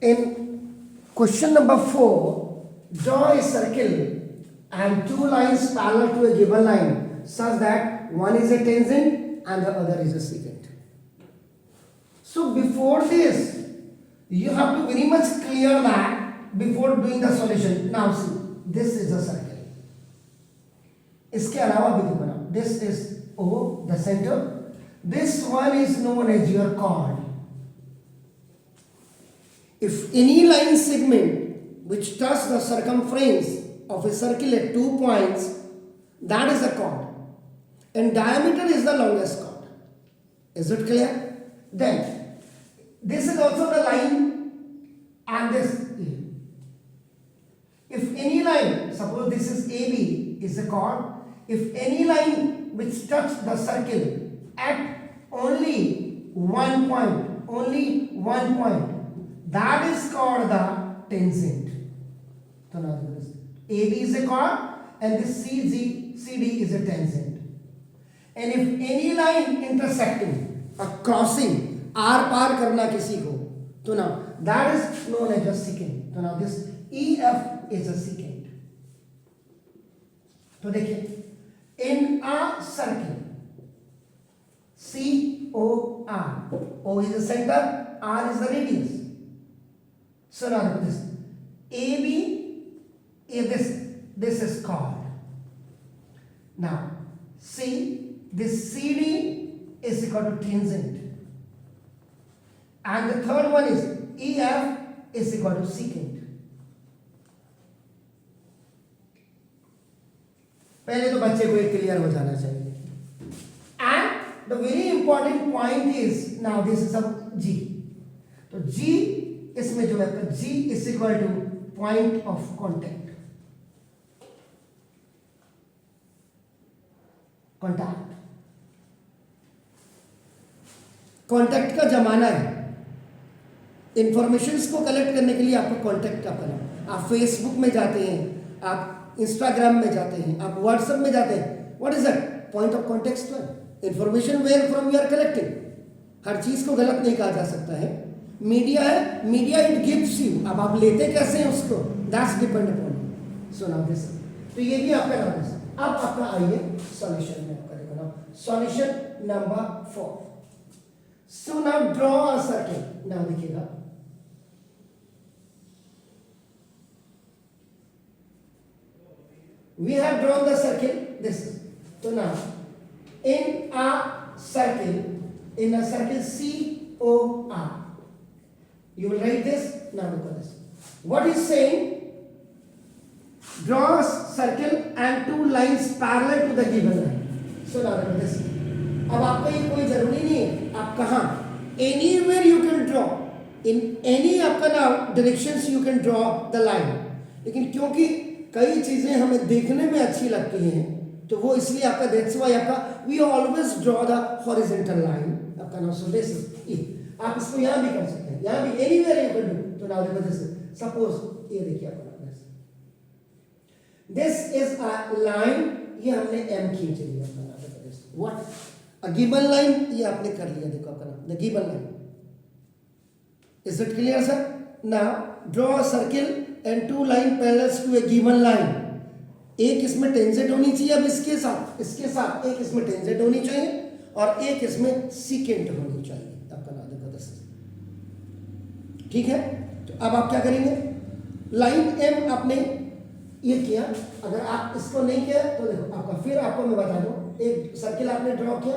In question number 4, draw a circle and two lines parallel to a given line such that one is a tangent and the other is a secant. So before this, you have to very much clear that before doing the solution. Now see, this is a circle. इसके अलावा भी देखो ना, this is O, the center. This one is known as your chord. If any line segment which touch the circumference of a circle at 2 points, that is a chord, and diameter is the longest chord. Is it clear? Then this is also the line, and this here. If any line, suppose this is AB, is a chord. If any line which touch the circle at only 1 point, that is called the tangent. So now this AB is a chord and this CD is a tangent. And if any line intersecting, a crossing, R पार करना किसी को, तो now that is known as a secant. So now this EF is a secant. तो देखिए, in a circle, COR, O is the center, R is the radius. So now this AB is this is chord. Now see, this CD is equal to tangent, and the third one is EF is equal to secant. पहले तो बच्चे को एक clear हो जाना चाहिए. And the very important point is now this is a G. तो G इसमें जो है G is equal to point of contact. Contact का जमाना है. इंफॉर्मेशंस को कलेक्ट करने के लिए आपको कॉन्टैक्ट का करना. आप फेसबुक में जाते हैं, आप इंस्टाग्राम में जाते हैं, आप व्हाट्सएप में जाते हैं. What is that? Point of context. Information where from you are collecting. हर चीज को गलत नहीं कहा जा सकता है. मीडिया है, मीडिया इट गिव्स यू. अब आप लेते कैसे हैं उसको, that's depend upon you. So now this, तो ये भी आपका नाम है. अब आपका आइए सॉल्यूशन में आपका देखो ना. Solution number 4. So now draw a circle. Now देखिएगा, we have drawn the circle. This is, so now in a circle COR, you will write this. Now look at this. What is saying? Draw a circle and two lines parallel to the given line. So now look at this. अब आपको ये कोई जरूरी नहीं है आप कहाँ, anywhere you can draw, in any आपका now directions you can draw the line. लेकिन क्योंकि कई चीजें हमें देखने में अच्छी लगती हैं तो वो इसलिए आपका दैट्स वाई आपका we always draw the horizontal line. आपका नाउ सो दिस इज, आप इसको यहाँ भी कर सकते हैं, यहाँ भी एनीवेयर यू कैन डू. तो नाउ देखो दिस, सपोज ये देखिए आपका दिस इज अ लाइन, ये हमने एम खींच लिया. आपका नाउ देखो this what a given line, ये आपने कर लिया. देखो आपका now the given line. Is it clear sir? Now draw a circle and two line parallels to a given line. एक इसमें टेंजेंट होनी चाहिए. अब इसके साथ एक इसमें टेंजेंट होनी चाहिए और एक इसमें सीकेंट होनी चाहिए. आपका नाम देखो दस. ठीक है, तो अब आप क्या करेंगे, लाइन एम आपने ये किया. अगर आप इसको नहीं किया तो देखो आपका, फिर आपको मैं बता दूं, एक सर्किल आपने ड्रॉ किया.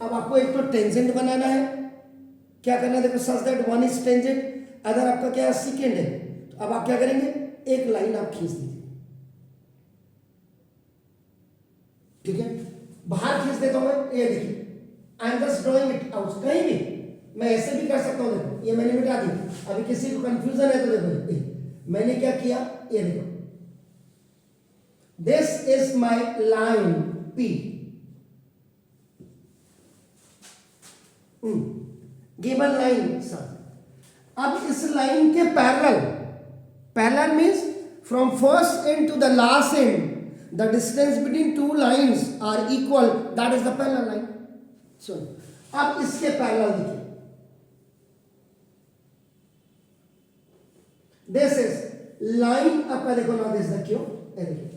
अब आपको एक तो टेंजेंट बनाना है. क्या करना है, देखो such that one is tangent, अगर आपका क्या सीकेंट है. अब आप क्या करेंगे, एक लाइन आप खींच दीजिए. ठीक है, बाहर खींच देता हूं मैं. ये देखिए, I am just drawing it out. कहीं भी मैं ऐसे भी कर सकता हूं. देखो ये मैंने मिटा दी. अभी किसी को कंफ्यूजन है तो देखो मैंने क्या किया. ये देखो, this is my line P. Given line sir. अब इस लाइन के parallel means from first end to the last end the distance between two lines are equal, that is the parallel line. So अब इसके पैरेलल देखिए, this is line आपका देखो ना, दिस द क्यू, ये देखिए।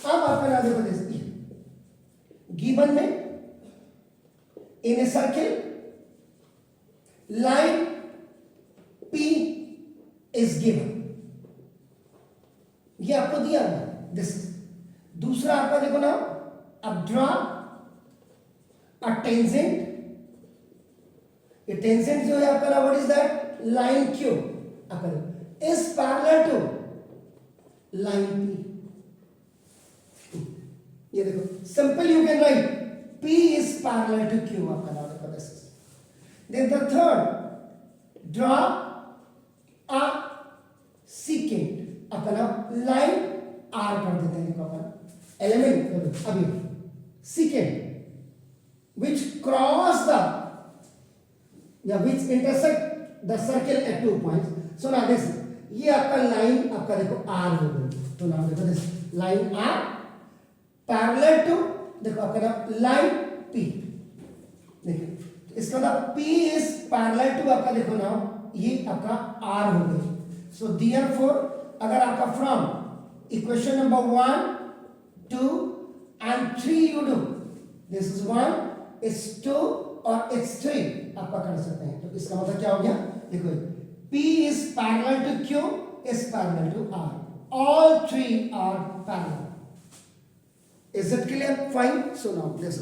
अब आपका ना देखो दिस गिवन में in a circle line P is given, ये आपको दिया गया, दिस। दूसरा आपका देखो ना, अब ड्रॉ अ टेंजेंट, ये टेंजेंट जो है आपका ना, what is that, line Q आपका is parallel to line P। ये देखो simple, you can write P is parallel to Q आपका ना, देखो this. Then the third, draw a secant आपका ना, लाइन R कर देते हैं, देखो अपना एलिमेंट अभी secant which cross the which intersect the circle at 2 points. So now this, ये आपका लाइन आपका देखो R हो गई, तो नाम देखो this line R parallel to देखो आपका ना लाइन P। देखिए इसका मतलब P इज पैरेलल टू आपका देखो ना, ये आपका R हो गई। सो देयरफॉर अगर आपका from equation number 1, 2 and 3 you do this is 1, it's 2 और इट्स 3 आपका कर सकते हैं। तो इसका मतलब क्या हो गया, देखो P is parallel to Q is parallel to R, all three are parallel. Is it clear? Fine. So now this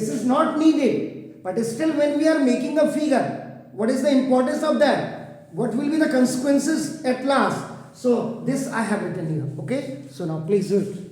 is not needed, but still when we are making a figure, what is the importance of that, what will be the consequences at last? So this I have written here. Okay, so now please do it.